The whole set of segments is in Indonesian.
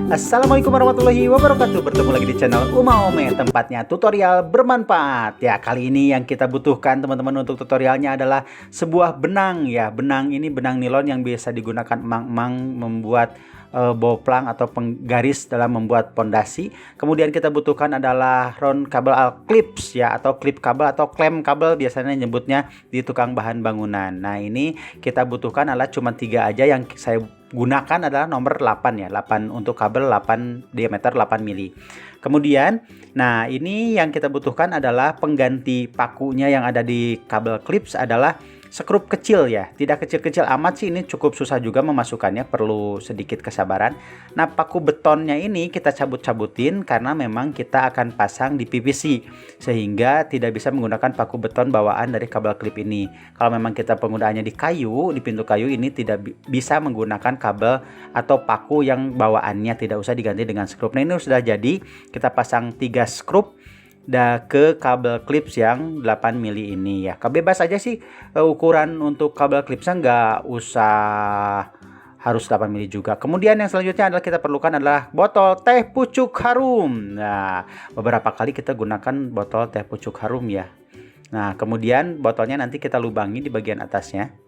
Assalamualaikum warahmatullahi wabarakatuh. Bertemu lagi di channel Uma Ome, tempatnya tutorial bermanfaat. Ya, kali ini yang kita butuhkan teman-teman untuk tutorialnya adalah sebuah benang ya. Benang ini benang nilon yang biasa digunakan emang-emang membuat boplang atau penggaris dalam membuat pondasi. Kemudian kita butuhkan adalah round kabel clips ya, atau klip kabel atau klem kabel biasanya nyebutnya di tukang bahan bangunan. Nah, ini kita butuhkan adalah cuma 3 aja, yang saya gunakan adalah nomor 8 ya, 8 untuk kabel 8 diameter 8 mili. Kemudian, nah ini yang kita butuhkan adalah pengganti pakunya yang ada di kabel clips adalah skrup kecil ya, tidak kecil-kecil amat sih, ini cukup susah juga memasukkannya, perlu sedikit kesabaran. Nah, paku betonnya ini kita cabut-cabutin karena memang kita akan pasang di PVC, sehingga tidak bisa menggunakan paku beton bawaan dari kabel klip ini. Kalau memang kita penggunaannya di kayu, di pintu kayu ini tidak bisa menggunakan kabel atau paku yang bawaannya, tidak usah diganti dengan skrup. Nah, ini sudah jadi, kita pasang 3 skrup ke kabel clips yang 8 mili ini ya. Bebas aja sih ukuran untuk kabel clipsnya, nggak usah harus 8 mili juga. Kemudian yang selanjutnya adalah kita perlukan adalah botol teh pucuk harum. Nah, beberapa kali kita gunakan botol teh pucuk harum ya. Nah, kemudian botolnya nanti kita lubangi di bagian atasnya.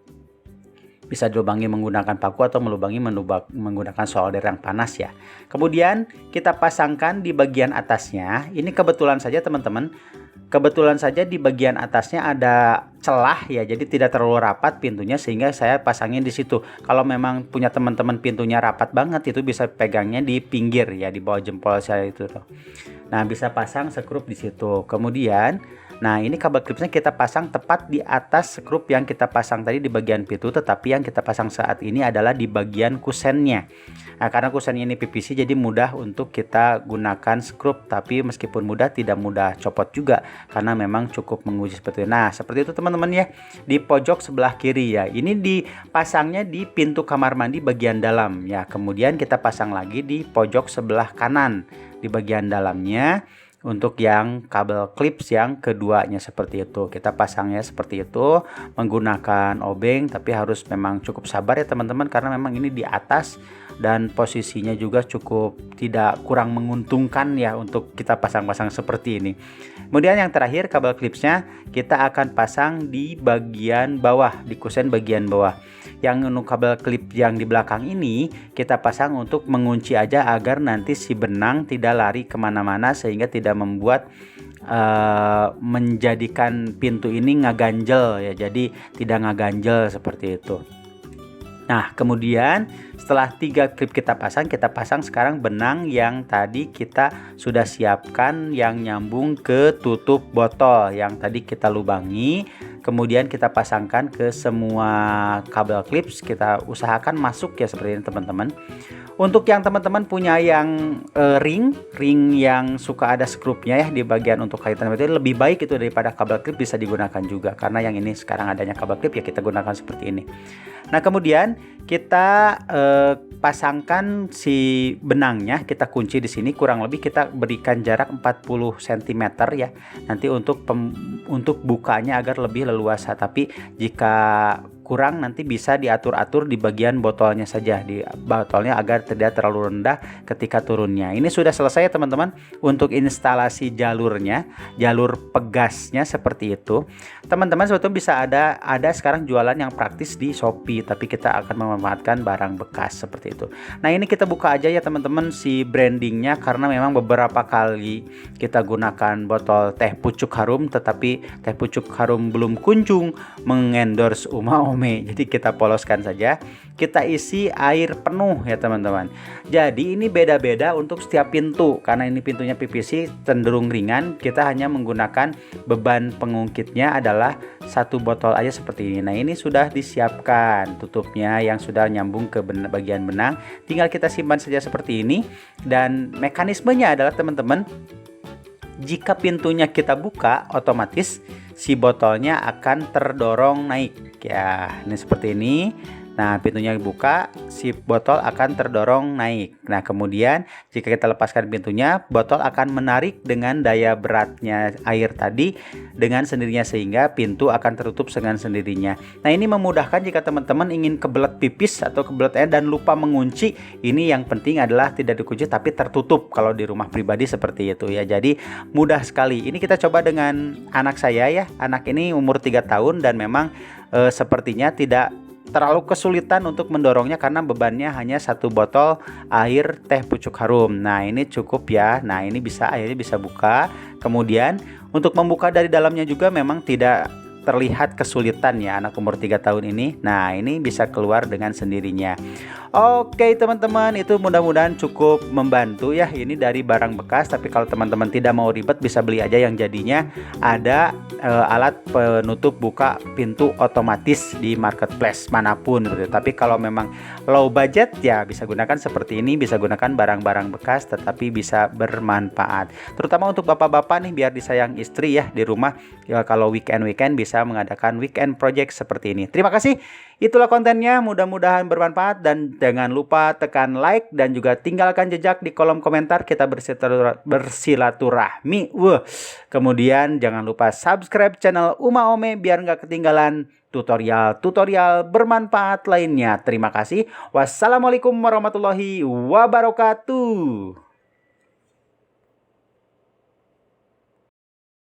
Bisa dilubangi menggunakan paku atau melubangi menggunakan solder yang panas ya. Kemudian kita pasangkan di bagian atasnya. Ini kebetulan saja teman-teman, kebetulan saja di bagian atasnya ada celah ya, jadi tidak terlalu rapat pintunya, sehingga saya pasangnya di situ. Kalau memang punya teman-teman pintunya rapat banget, itu bisa pegangnya di pinggir ya, di bawah jempol saya itu tuh. Nah, bisa pasang skrup di situ. Kemudian, nah ini kabel klipsnya kita pasang tepat di atas skrup yang kita pasang tadi di bagian pintu, tetapi yang kita pasang saat ini adalah di bagian kusennya. Nah, karena kusennya ini PVC, jadi mudah untuk kita gunakan skrup, tapi meskipun mudah, tidak mudah copot juga karena memang cukup menguji seperti itu. Nah, seperti itu teman-teman ya, di pojok sebelah kiri ya. Ini dipasangnya di pintu kamar mandi bagian dalam ya. Kemudian kita pasang lagi di pojok sebelah kanan di bagian dalamnya. Untuk yang kabel clips yang keduanya seperti itu, kita pasangnya seperti itu menggunakan obeng, tapi harus memang cukup sabar ya teman-teman, karena memang ini di atas dan posisinya juga cukup tidak kurang menguntungkan ya untuk kita pasang-pasang seperti ini. Kemudian yang terakhir, kabel clipsnya kita akan pasang di bagian bawah, di kusen bagian bawah. Yang untuk kabel klip yang di belakang ini kita pasang untuk mengunci aja, agar nanti si benang tidak lari kemana-mana, sehingga tidak membuat menjadikan pintu ini ngaganjel ya, jadi tidak ngaganjel seperti itu. Nah, kemudian setelah 3 klip kita pasang sekarang benang yang tadi kita sudah siapkan yang nyambung ke tutup botol yang tadi kita lubangi. Kemudian kita pasangkan ke semua kabel clips, kita usahakan masuk ya seperti ini teman-teman. Untuk yang teman-teman punya yang ring yang suka ada skrupnya ya di bagian untuk kaitan itu, lebih baik itu daripada kabel klip, bisa digunakan juga, karena yang ini sekarang adanya kabel klip ya, kita gunakan seperti ini. Nah, kemudian kita pasangkan si benangnya, kita kunci di sini, kurang lebih kita berikan jarak 40 cm ya. Nanti untuk bukanya agar lebih leluasa, tapi jika kurang nanti bisa diatur-atur di bagian botolnya saja, di botolnya agar tidak terlalu rendah ketika turunnya. Ini sudah selesai ya teman-teman untuk instalasi jalurnya, jalur pegasnya seperti itu. Teman-teman sebetulnya bisa ada sekarang jualan yang praktis di Shopee, tapi kita akan memanfaatkan barang bekas seperti itu. Nah, ini kita buka aja ya teman-teman si brandingnya, karena memang beberapa kali kita gunakan botol teh pucuk harum, tetapi teh pucuk harum belum kunjung mengendorse Uma Ome, jadi kita poloskan saja, kita isi air penuh ya teman-teman. Jadi ini beda-beda untuk setiap pintu, karena ini pintunya PVC cenderung ringan, kita hanya menggunakan beban pengungkitnya adalah 1 botol aja seperti ini. Nah, ini sudah disiapkan tutupnya yang sudah nyambung ke bagian benang, tinggal kita simpan saja seperti ini. Dan mekanismenya adalah teman-teman, jika pintunya kita buka, otomatis si botolnya akan terdorong naik ya, ini seperti ini. Nah, pintunya dibuka, si botol akan terdorong naik. Nah, kemudian jika kita lepaskan pintunya, botol akan menarik dengan daya beratnya air tadi dengan sendirinya sehingga pintu akan tertutup dengan sendirinya. Nah, ini memudahkan jika teman-teman ingin kebelet pipis atau kebelet air dan lupa mengunci. Ini yang penting adalah tidak dikunci tapi tertutup kalau di rumah pribadi seperti itu ya. Jadi mudah sekali. Ini kita coba dengan anak saya ya. Anak ini umur 3 tahun dan memang sepertinya tidak terlalu kesulitan untuk mendorongnya karena bebannya hanya 1 botol air teh pucuk harum. Nah, ini cukup ya. Nah, ini bisa airnya bisa buka. Kemudian untuk membuka dari dalamnya juga memang tidak terlihat kesulitan ya anak umur 3 tahun ini. Nah, ini bisa keluar dengan sendirinya. Oke teman-teman, itu mudah-mudahan cukup membantu ya. Ini dari barang bekas, tapi kalau teman-teman tidak mau ribet bisa beli aja yang jadinya ada alat penutup buka pintu otomatis di marketplace manapun gitu. Tapi kalau memang low budget ya bisa gunakan seperti ini, bisa gunakan barang-barang bekas tetapi bisa bermanfaat. Terutama untuk bapak-bapak nih biar disayang istri ya di rumah. Ya, kalau weekend bisa mengadakan weekend project seperti ini. Terima kasih. Itulah kontennya, mudah-mudahan bermanfaat dan jangan lupa tekan like dan juga tinggalkan jejak di kolom komentar, kita bersilaturahmi. Kemudian jangan lupa subscribe channel Uma Ome biar nggak ketinggalan tutorial-tutorial bermanfaat lainnya. Terima kasih. Wassalamualaikum warahmatullahi wabarakatuh.